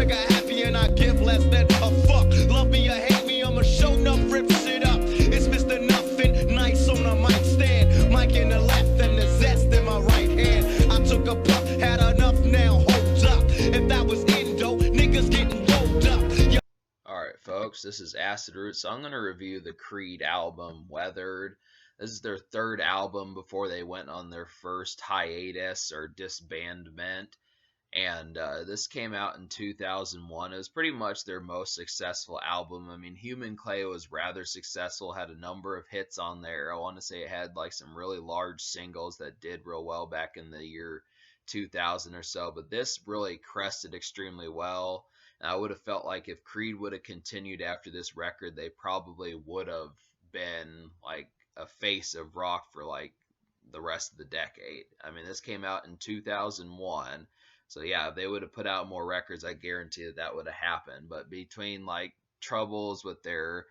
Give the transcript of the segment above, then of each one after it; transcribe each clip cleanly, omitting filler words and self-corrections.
trigger happy and I give less than a fuck. Love me or hate me, I'ma show enough, rip shit up. It's Mr. Nothing, nice on a mic stand. Mic in the left and the zest in my right hand. I took a puff, had enough now, hold up. If that was Indo, niggas getting rolled up. Alright folks, this is Acid Root, so I'm going to review the Creed album, Weathered. This is their third album before they went on their first hiatus or disbandment. And this came out in 2001. It was pretty much their most successful album. I mean, Human Clay was rather successful, had a number of hits on there. I want to say it had like some really large singles that did real well back in the year 2000 or so. But this really crested extremely well. And I would have felt like if Creed would have continued after this record, they probably would have been like a face of rock for like the rest of the decade. I mean, this came out in 2001. So yeah, if they would have put out more records, I guarantee that would have happened. But between like troubles with their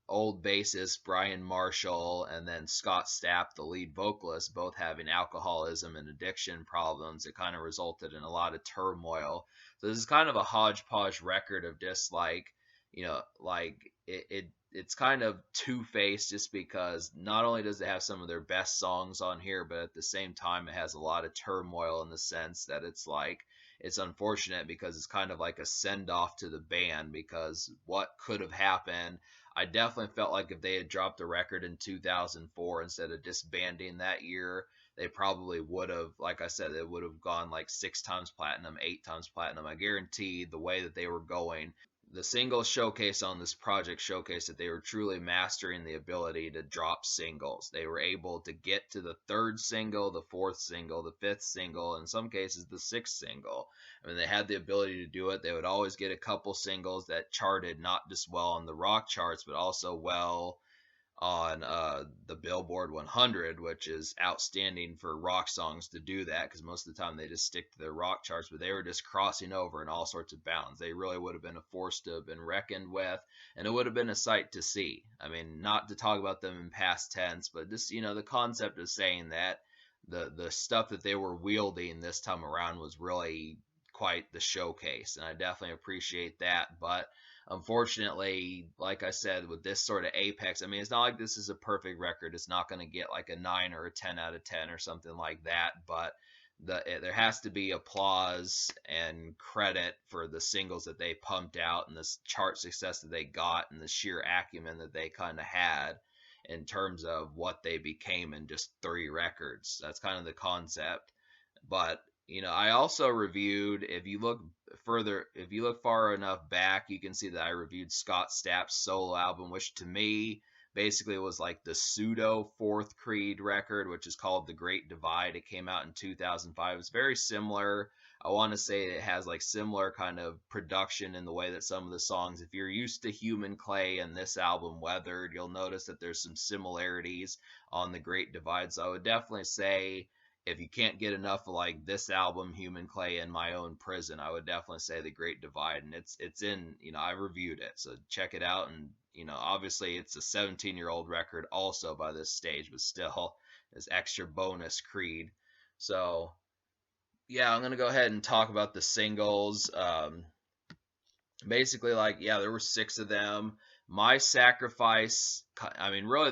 old bassist Brian Marshall and then Scott Stapp, the lead vocalist, both having alcoholism and addiction problems, it kind of resulted in a lot of turmoil. So this is kind of a hodgepodge record of just like, like it's kind of two-faced, just because not only does it have some of their best songs on here, but at the same time it has a lot of turmoil in the sense that it's like, it's unfortunate because it's kind of like a send-off to the band, because what could have happened, I definitely felt like if they had dropped the record in 2004 instead of disbanding that year, they probably would have, like I said, it would have gone like 6 times platinum, 8 times platinum. I guarantee the way that they were going, the single showcase on this project showcased that they were truly mastering the ability to drop singles. They were able to get to the 3rd single, the 4th single, the 5th single, in some cases the 6th single. I mean, they had the ability to do it. They would always get a couple singles that charted not just well on the rock charts, but also well on the Billboard 100, which is outstanding for rock songs to do that, because most of the time they just stick to their rock charts, but they were just crossing over in all sorts of bounds. They really would have been a force to have been reckoned with, and it would have been a sight to see. I mean, not to talk about them in past tense, but just, the concept of saying that the stuff that they were wielding this time around was really quite the showcase, and I definitely appreciate that. But unfortunately, like I said, with this sort of apex, I mean, it's not like this is a perfect record. It's not going to get like a 9 or a 10 out of 10 or something like that, but there has to be applause and credit for the singles that they pumped out and the chart success that they got and the sheer acumen that they kind of had in terms of what they became in just 3 records. That's kind of the concept. But I also reviewed, if you look far enough back, you can see that I reviewed Scott Stapp's solo album, which to me basically was like the pseudo 4th Creed record, which is called The Great Divide. It came out in 2005. It's very similar. I want to say it has like similar kind of production in the way that some of the songs, if you're used to Human Clay and this album Weathered, you'll notice that there's some similarities on The Great Divide. So I would definitely say, if you can't get enough of like this album, Human Clay, and My Own Prison, I would definitely say The Great Divide. And it's in, I reviewed it, so check it out. And obviously it's a 17-year-old record also by this stage, but still is extra bonus Creed. So yeah, I'm gonna go ahead and talk about the singles. Basically, like, yeah, there were 6 of them. My Sacrifice, I mean, really,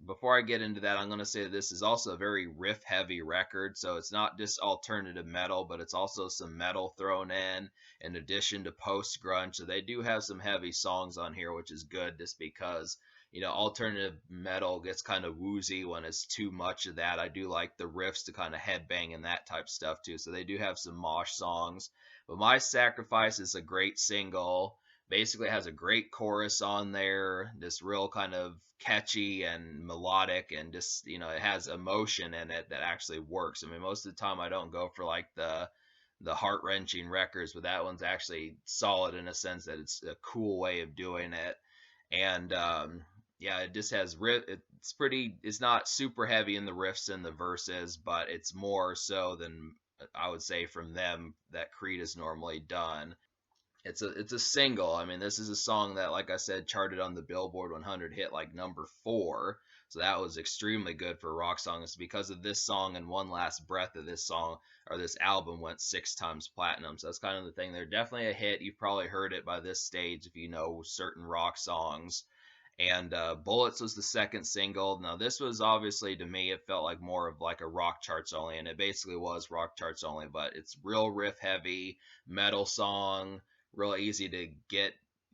before I get into that, I'm going to say this is also a very riff-heavy record, so it's not just alternative metal, but it's also some metal thrown in addition to post-grunge, so they do have some heavy songs on here, which is good, just because, alternative metal gets kind of woozy when it's too much of that. I do like the riffs to kind of headbang and that type stuff, too, so they do have some mosh songs, but My Sacrifice is a great single. Basically has a great chorus on there, this real kind of catchy and melodic, and just, it has emotion in it that actually works. I mean, most of the time I don't go for like the heart-wrenching records, but that one's actually solid in a sense that it's a cool way of doing it. And yeah, it just has it's not super heavy in the riffs and the verses, but it's more so than I would say from them that Creed is normally done. It's a single. I mean, this is a song that, like I said, charted on the Billboard 100, hit like number 4. So that was extremely good for a rock song. It's because of this song and One Last Breath of this song, or this album, went 6 times platinum. So that's kind of the thing. They're definitely a hit. You've probably heard it by this stage if you know certain rock songs. And Bullets was the second single. Now this was, obviously, to me, it felt like more of like a rock charts only, and it basically was rock charts only, but it's real riff heavy metal song, real easy to get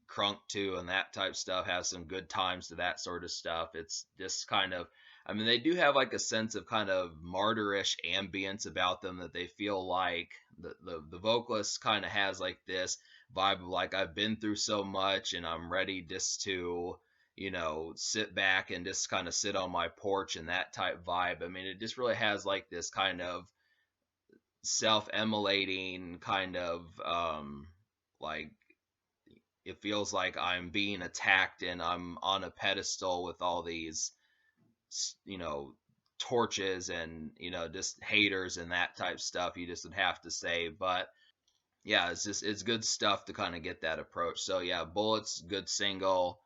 crunk to, and that type stuff. Has some good times to that sort of stuff. It's just kind of, I mean, they do have like a sense of kind of martyrish ambience about them, that they feel like the vocalist kind of has like this vibe of like, I've been through so much and I'm ready just to, sit back and just kind of sit on my porch, and that type vibe. I mean, it just really has like this kind of self-immolating kind of, like, it feels like I'm being attacked and I'm on a pedestal with all these, you know, torches and, just haters and that type stuff. You just would have to say, but yeah, it's good stuff to kind of get that approach. So yeah, Bullets, good single.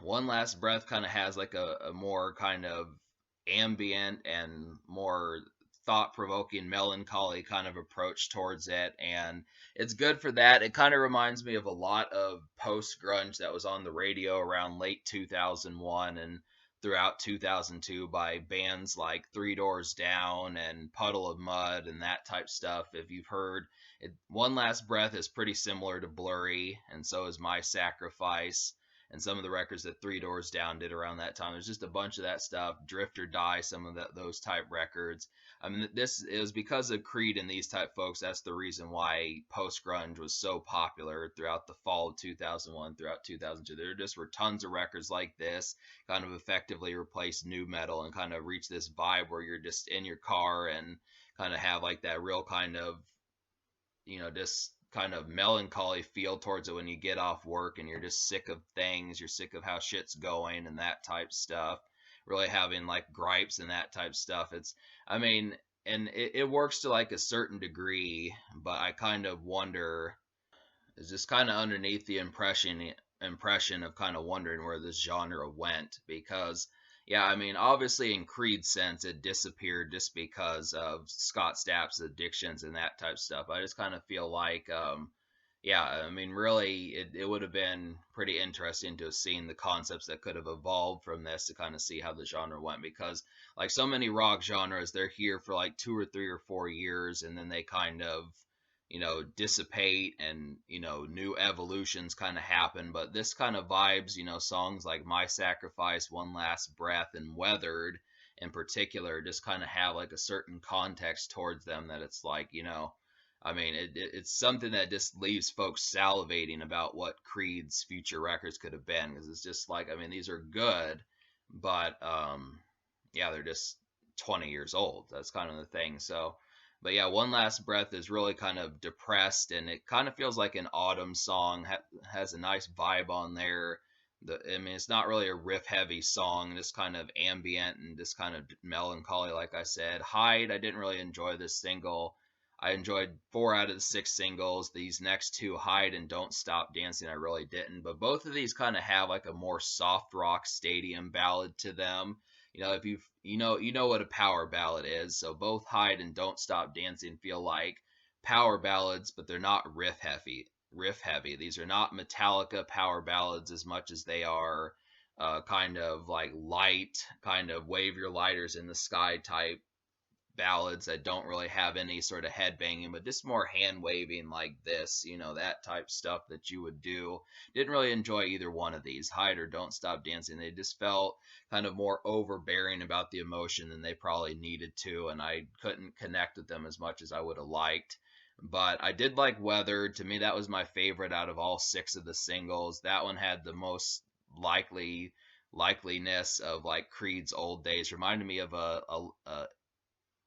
One Last Breath kind of has like a more kind of ambient and more thought provoking, melancholy kind of approach towards it. And it's good for that. It kind of reminds me of a lot of post grunge that was on the radio around late 2001 and throughout 2002 by bands like Three Doors Down and Puddle of Mud and that type stuff. If you've heard it, One Last Breath is pretty similar to Blurry, and so is My Sacrifice, and some of the records that Three Doors Down did around that time. There's just a bunch of that stuff. Drift or Die, some of those type records. I mean, this is because of Creed and these type folks. That's the reason why post grunge was so popular throughout the fall of 2001, throughout 2002. There just were tons of records like this, kind of effectively replaced new metal and kind of reach this vibe where you're just in your car and kind of have like that real kind of, just kind of melancholy feel towards it when you get off work and you're just sick of things, you're sick of how shit's going and that type stuff. Really having like gripes and that type stuff. I mean, and it works to like a certain degree, but I kind of wonder, is just kind of underneath the impression of kind of wondering where this genre went, because yeah, I mean, obviously in Creed's sense it disappeared just because of Scott Stapp's addictions and that type stuff. I just kind of feel like, yeah, I mean, really, it would have been pretty interesting to have seen the concepts that could have evolved from this to kind of see how the genre went, because like so many rock genres, they're here for like 2 or 3 or 4 years and then they kind of, dissipate, and new evolutions kind of happen. But this kind of vibes, songs like My Sacrifice, One Last Breath, and Weathered in particular just kind of have like a certain context towards them, that it's like, I mean, it's something that just leaves folks salivating about what Creed's future records could have been, because it's just like, I mean, these are good, but yeah, they're just 20 years old. That's kind of the thing. So, but yeah, One Last Breath is really kind of depressed, and it kind of feels like an autumn song. Has a nice vibe on there. I mean, it's not really a riff heavy song, just kind of ambient and just kind of melancholy, like I said. Hide, I didn't really enjoy this single. I enjoyed 4 out of the 6 singles. These next two, Hide and Don't Stop Dancing, I really didn't. But both of these kind of have like a more soft rock stadium ballad to them. If you know what a power ballad is. So both Hide and Don't Stop Dancing feel like power ballads, but they're not riff heavy. Riff heavy. These are not Metallica power ballads as much as they are kind of like light, kind of wave your lighters in the sky type ballads that don't really have any sort of head banging, but just more hand waving like this, that type stuff that you would do. Didn't really enjoy either one of these, Hide or Don't Stop Dancing. They just felt kind of more overbearing about the emotion than they probably needed to, and I couldn't connect with them as much as I would have liked. But I did like Weather. To me, that was my favorite out of all 6 of the singles. That one had the most likeliness of like Creed's old days. Reminded me of a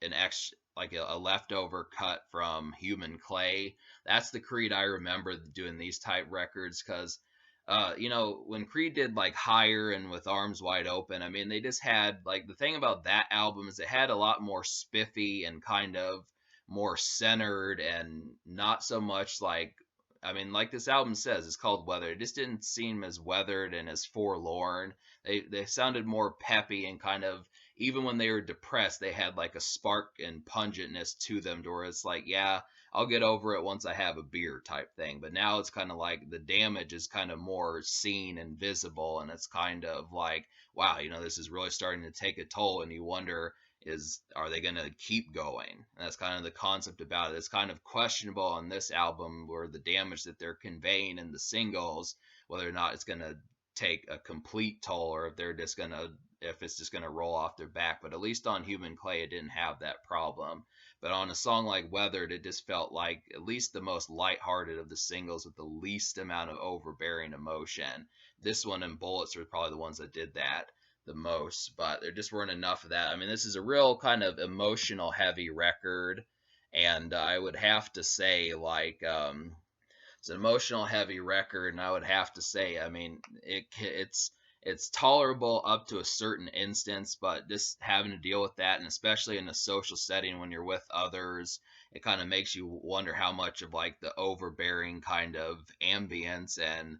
an ex like a leftover cut from Human Clay. That's the Creed I remember doing these type records, because when Creed did like Higher and With Arms Wide Open, I mean, they just had like, the thing about that album is it had a lot more spiffy and kind of more centered, and not so much like I mean, like this album says, it's called Weathered. It just didn't seem as weathered and as forlorn. They sounded more peppy and kind of, even when they were depressed, they had like a spark and pungentness to them, to where it's like, yeah, I'll get over it once I have a beer type thing. But now it's kind of like the damage is kind of more seen and visible, and it's kind of like, wow, this is really starting to take a toll, and you wonder, are they going to keep going? And that's kind of the concept about it. It's kind of questionable on this album, where the damage that they're conveying in the singles, whether or not it's going to take a complete toll, or if it's just going to roll off their back. But at least on Human Clay, it didn't have that problem. But on a song like Weathered, it just felt like at least the most lighthearted of the singles, with the least amount of overbearing emotion. This one and Bullets were probably the ones that did that the most, but there just weren't enough of that. I mean, this is a real kind of emotional heavy record, and I would have to say, like, it's an emotional heavy record, and I would have to say, I mean, it's tolerable up to a certain instance, but just having to deal with that, and especially in a social setting when you're with others, it kind of makes you wonder how much of like the overbearing kind of ambience and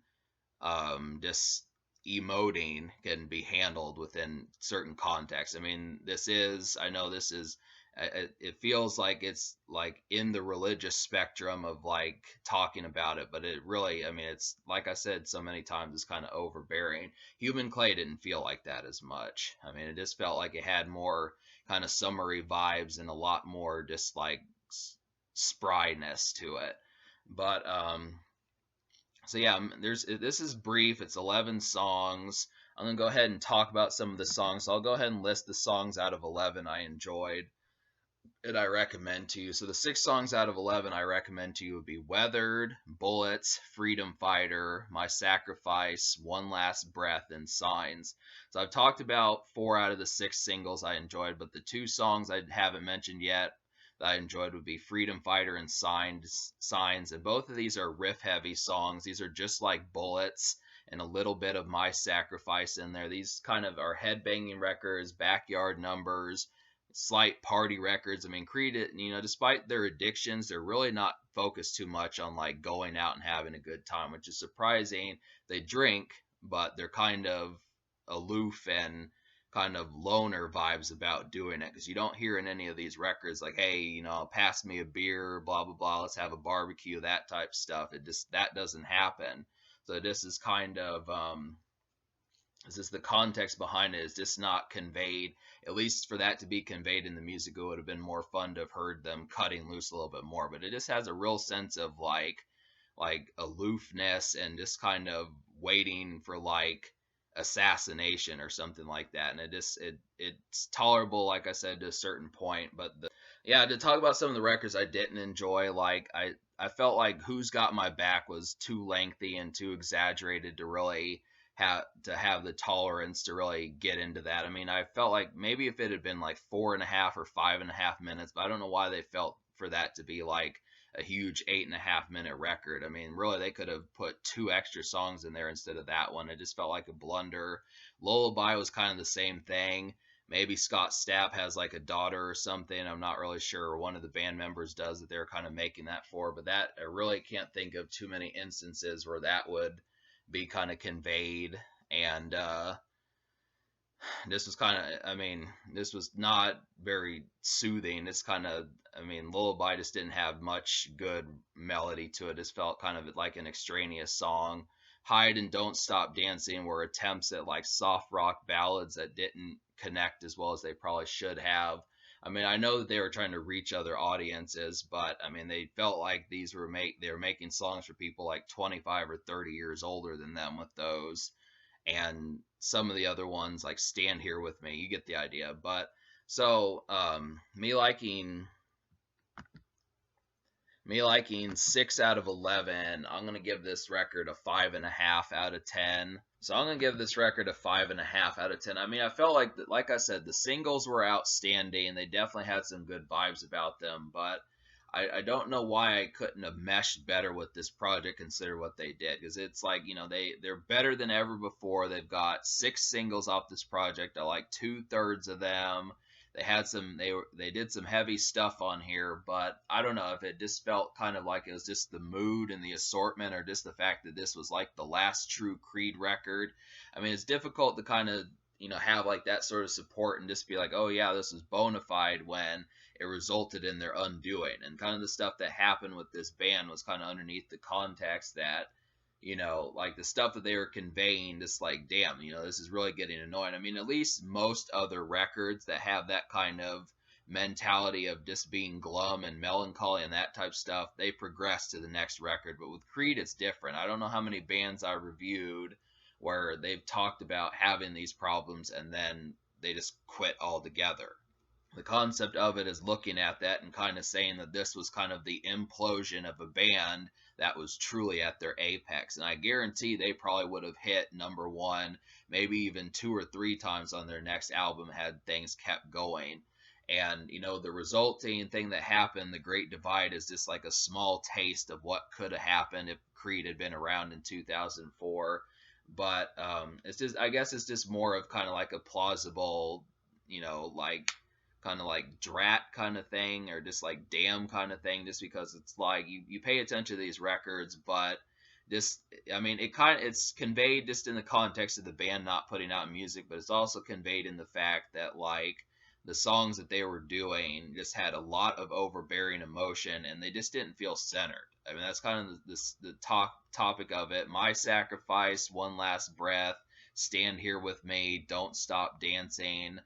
just emoting can be handled within certain contexts. I mean, I know this is, it feels like it's like in the religious spectrum of like talking about it, but it really, I mean, it's like I said so many times, it's kind of overbearing. Human Clay didn't feel like that as much. I mean, it just felt like it had more kind of summery vibes and a lot more just like spryness to it. But so yeah, this is brief. It's 11 songs. I'm gonna go ahead and talk about some of the songs. So I'll go ahead and list the songs out of 11 I enjoyed and I recommend to you. So the 6 songs out of 11 I recommend to you would be Weathered, Bullets, Freedom Fighter, My Sacrifice, One Last Breath, and Signs. So I've talked about 4 out of the 6 singles I enjoyed, but the 2 songs I haven't mentioned yet that I enjoyed would be Freedom Fighter and Signs, and both of these are riff heavy songs. These are just like Bullets and a little bit of My Sacrifice in there. These kind of are headbanging records, backyard numbers, slight party records. I mean, Creed, despite their addictions, they're really not focused too much on like going out and having a good time, which is surprising. They drink, but they're kind of aloof and kind of loner vibes about doing it, because you don't hear in any of these records like, hey, pass me a beer, blah blah blah, let's have a barbecue, that type stuff. That doesn't happen. So this is kind of is this the context behind it is just not conveyed. At least for that to be conveyed in the music, it would have been more fun to have heard them cutting loose a little bit more. But it just has a real sense of like aloofness and just kind of waiting for like assassination or something like that. And it's tolerable, like I said, to a certain point. But yeah, to talk about some of the records I didn't enjoy, like I felt like Who's Got My Back was too lengthy and too exaggerated to really have the tolerance to really get into that. I mean, I felt like maybe if it had been like 4.5 or 5.5 minutes, but I don't know why they felt for that to be like a huge 8.5 minute record. I mean, really, they could have put 2 extra songs in there instead of that one. It just felt like a blunder. Lullaby was kind of the same thing. Maybe Scott Stapp has like a daughter or something. I'm not really sure. One of the band members does that they're kind of making that for. But that, I really can't think of too many instances where that would be kind of conveyed. And this was kind of, I mean, this was not very soothing. It's kind of, I mean, Lullaby just didn't have much good melody to it. It just felt kind of like an extraneous song. Hide and Don't Stop Dancing were attempts at like soft rock ballads that didn't connect as well as they probably should have. I mean, I know that they were trying to reach other audiences, but I mean, they felt like they were making songs for people like 25 or 30 years older than them with those. And some of the other ones like Stand Here With Me, you get the idea. But so me liking 6 out of 11, I'm gonna give this record a 5.5 out of 10. So I'm gonna give this record a 5.5 out of 10. I mean, I felt like I said, the singles were outstanding. They definitely had some good vibes about them, but I don't know why I couldn't have meshed better with this project, consider what they did, because it's like, they're better than ever before. They've got 6 singles off this project. I like 2/3 of them. they did some heavy stuff on here, but I don't know if it just felt kind of like it was just the mood and the assortment, or just the fact that this was like the last true Creed record. I mean, it's difficult to kind of have like that sort of support and just be like, oh yeah, this is bona fide, when it resulted in their undoing. And kind of the stuff that happened with this band was kind of underneath the context that like the stuff that they were conveying, just like, damn, this is really getting annoying. I mean, at least most other records that have that kind of mentality of just being glum and melancholy and that type of stuff, they progress to the next record. But with Creed, it's different. I don't know how many bands I reviewed where they've talked about having these problems and then they just quit altogether. The concept of it is looking at that and kind of saying that this was kind of the implosion of a band that was truly at their apex. And I guarantee they probably would have hit number one, maybe even 2 or 3 times on their next album had things kept going. And, the resulting thing that happened, the Great Divide, is just like a small taste of what could have happened if Creed had been around in 2004. But it's just, I guess it's just more of kind of like a plausible, like kind of like drat kind of thing, or just like damn kind of thing, just because it's like you pay attention to these records, but just, I mean, it's conveyed just in the context of the band not putting out music, but it's also conveyed in the fact that like the songs that they were doing just had a lot of overbearing emotion and they just didn't feel centered. I mean, that's kind of the topic of it. My Sacrifice, One Last Breath, Stand Here With Me, Don't Stop Dancing.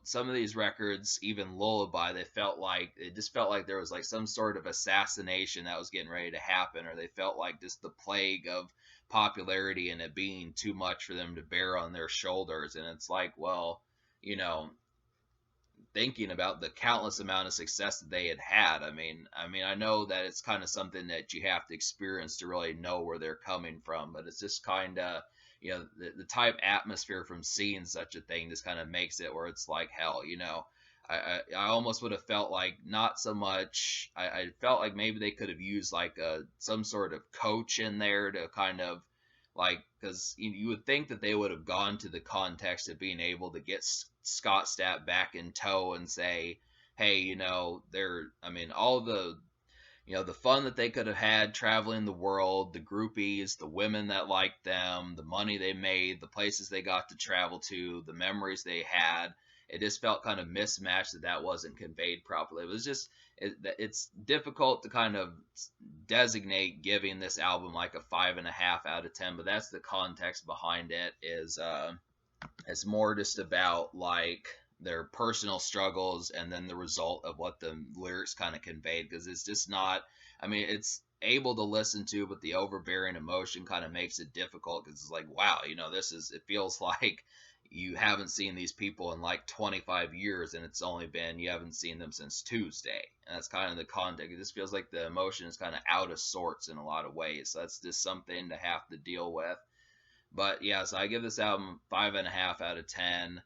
Some of these records, even Lullaby, it just felt like there was like some sort of assassination that was getting ready to happen, or they felt like just the plague of popularity and it being too much for them to bear on their shoulders. And it's like, well, you know, thinking about the countless amount of success that they had had. I know that it's kind of something that you have to experience to really know where they're coming from, but it's just kind of, the type atmosphere from seeing such a thing just kind of makes it where it's like, hell. I almost would have felt like not so much. I felt like maybe they could have used like some sort of coach in there to kind of like, because you would think that they would have gone to the context of being able to get Scott Stapp back in tow and say, hey, all the fun that they could have had traveling the world, the groupies, the women that liked them, the money they made, the places they got to travel to, the memories they had. It just felt kind of mismatched that wasn't conveyed properly. It was just, it's difficult to kind of designate giving this album like a 5.5 out of 10, but that's the context behind it. It's more just about like their personal struggles and then the result of what the lyrics kind of conveyed, because it's just not, it's able to listen to, but the overbearing emotion kind of makes it difficult, because it's like, wow, it feels like you haven't seen these people in like 25 years and you haven't seen them since Tuesday. And that's kind of the context. It just feels like the emotion is kind of out of sorts in a lot of ways. So that's just something to have to deal with. But yeah, so I give this album 5.5 out of 10.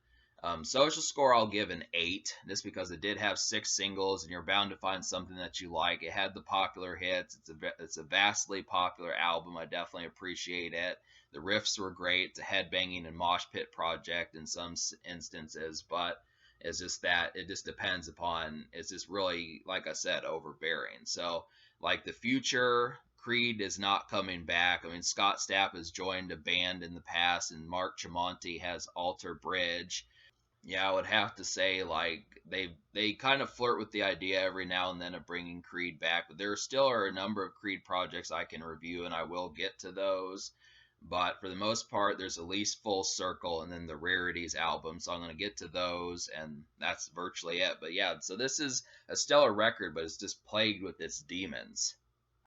Social score, I'll give an 8, just because it did have 6 singles, and you're bound to find something that you like. It had the popular hits. It's a vastly popular album. I definitely appreciate it. The riffs were great. It's a headbanging and mosh pit project in some instances, but it's just that it just depends upon. It's just really, like I said, overbearing. So, like the future, Creed is not coming back. Scott Stapp has joined a band in the past, and Mark Tremonti has Alter Bridge. Yeah, I would have to say like they kind of flirt with the idea every now and then of bringing Creed back, but there still are a number of Creed projects I can review, and I will get to those. But for the most part, there's at least Full Circle and then the Rarities album, so I'm going to get to those, and that's virtually it. But yeah, so this is a stellar record, but it's just plagued with its demons.